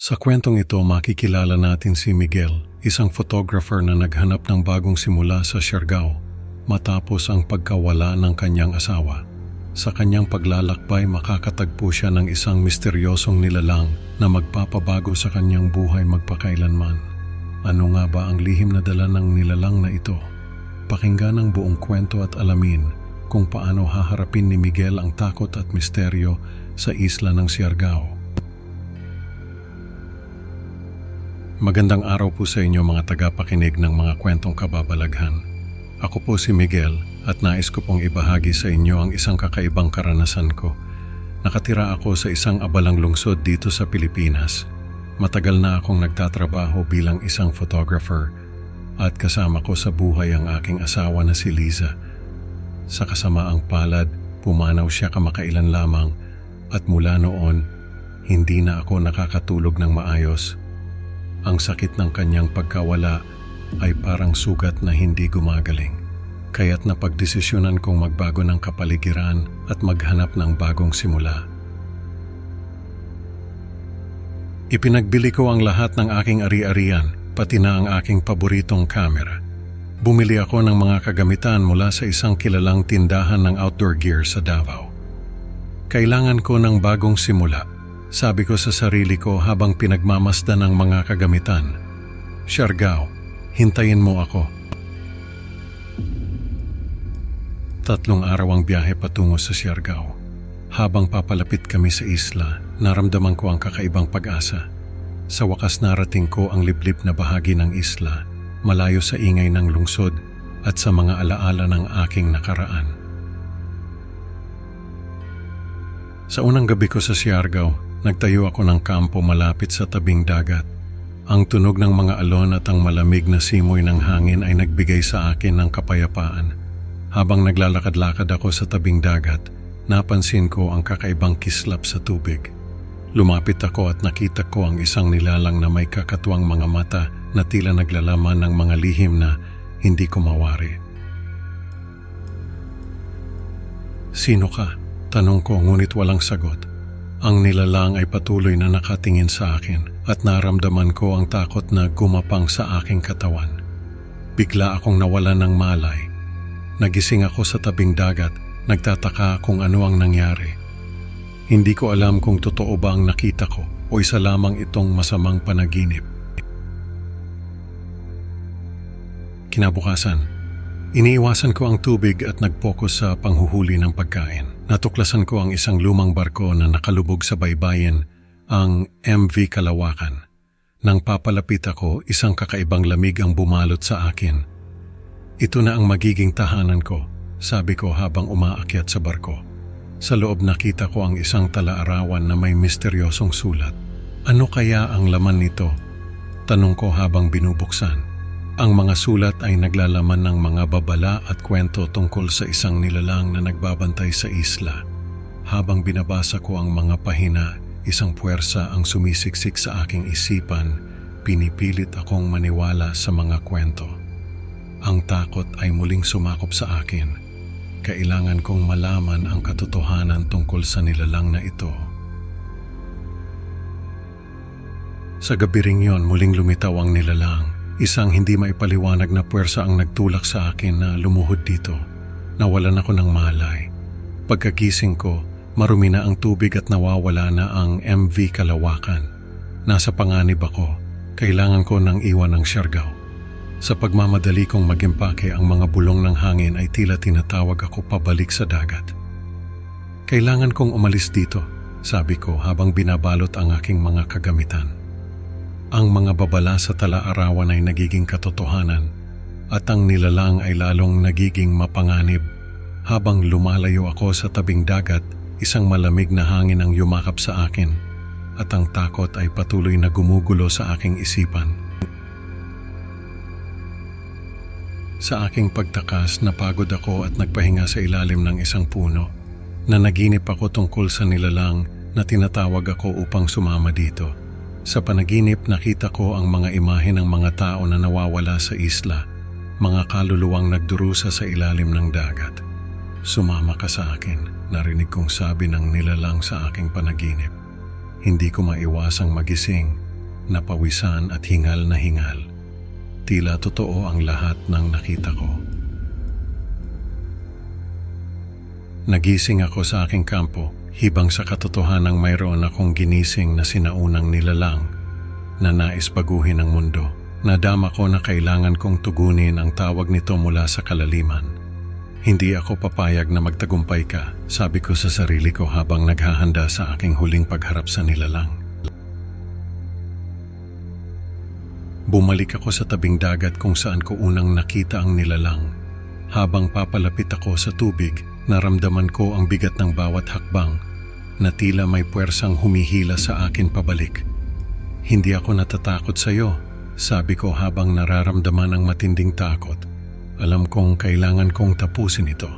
Sa kwentong ito, makikilala natin si Miguel, isang photographer na naghanap ng bagong simula sa Siargao matapos ang pagkawala ng kanyang asawa. Sa kanyang paglalakbay, makakatagpo siya ng isang misteryosong nilalang na magpapabago sa kanyang buhay magpakailanman. Ano nga ba ang lihim na dala ng nilalang na ito? Pakinggan ang buong kwento at alamin kung paano haharapin ni Miguel ang takot at misteryo sa isla ng Siargao. Magandang araw po sa inyo mga tagapakinig ng mga kwentong kababalaghan. Ako po si Miguel at nais ko pong ibahagi sa inyo ang isang kakaibang karanasan ko. Nakatira ako sa isang abalang lungsod dito sa Pilipinas. Matagal na akong nagtatrabaho bilang isang photographer at kasama ko sa buhay ang aking asawa na si Liza. Sa kasamaang palad, pumanaw siya kamakailan lamang at mula noon, hindi na ako nakakatulog ng maayos. Ang sakit ng kanyang pagkawala ay parang sugat na hindi gumagaling. Kaya't napagdesisyonan kong magbago ng kapaligiran at maghanap ng bagong simula. Ipinagbili ko ang lahat ng aking ari-arian, pati na ang aking paboritong camera. Bumili ako ng mga kagamitan mula sa isang kilalang tindahan ng outdoor gear sa Davao. Kailangan ko ng bagong simula. Sabi ko sa sarili ko habang pinagmamasdan ng mga kagamitan. Siargao, hintayin mo ako. 3 araw ang biyahe patungo sa Siargao. Habang papalapit kami sa isla, naramdaman ko ang kakaibang pag-asa. Sa wakas narating ko ang liblib na bahagi ng isla, malayo sa ingay ng lungsod at sa mga alaala ng aking nakaraan. Sa unang gabi ko sa Siargao, nagtayo ako ng kampo malapit sa tabing dagat. Ang tunog ng mga alon at ang malamig na simoy ng hangin ay nagbigay sa akin ng kapayapaan. Habang naglalakad-lakad ako sa tabing dagat, napansin ko ang kakaibang kislap sa tubig. Lumapit ako at nakita ko ang isang nilalang na may kakatuwang mga mata na tila naglalaman ng mga lihim na hindi ko mawari. Sino ka? Tanong ko ngunit walang sagot. Ang nilalang ay patuloy na nakatingin sa akin at naramdaman ko ang takot na gumapang sa aking katawan. Bigla akong nawalan ng malay. Nagising ako sa tabing dagat, nagtataka kung ano ang nangyari. Hindi ko alam kung totoo ba ang nakita ko o isa lamang itong masamang panaginip. Kinabukasan, iniiwasan ko ang tubig at nag-focus sa panghuhuli ng pagkain. Natuklasan ko ang isang lumang barko na nakalubog sa baybayin, ang MV Kalawakan. Nang papalapit ako, isang kakaibang lamig ang bumalot sa akin. Ito na ang magiging tahanan ko, sabi ko habang umaakyat sa barko. Sa loob nakita ko ang isang talaarawan na may misteryosong sulat. Ano kaya ang laman nito? Tanong ko habang binubuksan. Ang mga sulat ay naglalaman ng mga babala at kwento tungkol sa isang nilalang na nagbabantay sa isla. Habang binabasa ko ang mga pahina, isang puwersa ang sumisiksik sa aking isipan, pinipilit akong maniwala sa mga kwento. Ang takot ay muling sumakop sa akin. Kailangan kong malaman ang katotohanan tungkol sa nilalang na ito. Sa gabi ring yon, muling lumitaw ang nilalang. Isang hindi maipaliwanag na puwersa ang nagtulak sa akin na lumuhod dito. Nawalan ako ng malay. Pagkagising ko, marumi na ang tubig at nawawala na ang MV Kalawakan. Nasa panganib ako. Kailangan ko ng iwan ng Siargao. Sa pagmamadali kong mag-impake, ang mga bulong ng hangin ay tila tinatawag ako pabalik sa dagat. Kailangan kong umalis dito, sabi ko habang binabalot ang aking mga kagamitan. Ang mga babala sa talaarawan ay nagiging katotohanan at ang nilalang ay lalong nagiging mapanganib. Habang lumalayo ako sa tabing dagat, isang malamig na hangin ang yumakap sa akin at ang takot ay patuloy na gumugulo sa aking isipan. Sa aking pagtakas, napagod ako at nagpahinga sa ilalim ng isang puno. Nanaginip ako tungkol sa nilalang na tinatawag ako upang sumama dito. Sa panaginip, nakita ko ang mga imahe ng mga tao na nawawala sa isla, mga kaluluwang nagdurusa sa ilalim ng dagat. Sumama ka sa akin, narinig kong sabi ng nilalang sa aking panaginip. Hindi ko maiwasang magising napawisan at hingal na hingal. Tila totoo ang lahat ng nakita ko. Nagising ako sa aking kampo, hibang sa katotohanang mayroon akong ginising na sinaunang nilalang na nais baguhin ang mundo. Nadama ko na kailangan kong tugunin ang tawag nito mula sa kalaliman. Hindi ako papayag na magtagumpay ka, sabi ko sa sarili ko habang naghahanda sa aking huling pagharap sa nilalang. Bumalik ako sa tabing dagat kung saan ko unang nakita ang nilalang. Habang papalapit ako sa tubig, naramdaman ko ang bigat ng bawat hakbang na tila may puwersang humihila sa akin pabalik. Hindi ako natatakot sa iyo, sabi ko habang nararamdaman ang matinding takot. Alam kong kailangan kong tapusin ito.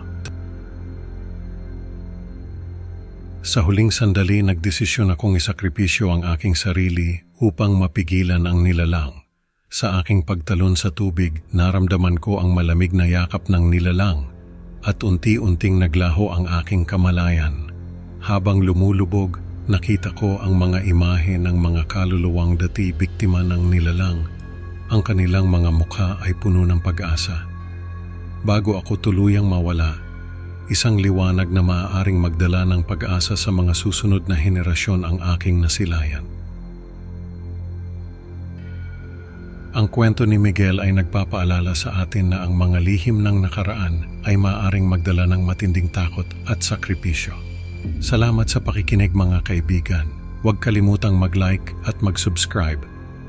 Sa huling sandali, nagdesisyon akong isakripisyo ang aking sarili upang mapigilan ang nilalang. Sa aking pagtalon sa tubig, naramdaman ko ang malamig na yakap ng nilalang at unti-unting naglaho ang aking kamalayan. Habang lumulubog, nakita ko ang mga imahe ng mga kaluluwang dati biktima ng nilalang. Ang kanilang mga mukha ay puno ng pag-asa. Bago ako tuluyang mawala, isang liwanag na maaaring magdala ng pag-asa sa mga susunod na henerasyon ang aking nasilayan. Ang kwento ni Miguel ay nagpapaalala sa atin na ang mga lihim ng nakaraan ay maaaring magdala ng matinding takot at sakripisyo. Salamat sa pakikinig mga kaibigan. Huwag kalimutang mag-like at mag-subscribe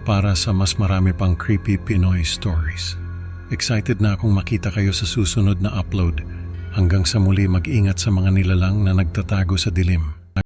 para sa mas marami pang creepy Pinoy stories. Excited na akong makita kayo sa susunod na upload. Hanggang sa muli, mag-ingat sa mga nilalang na nagtatago sa dilim.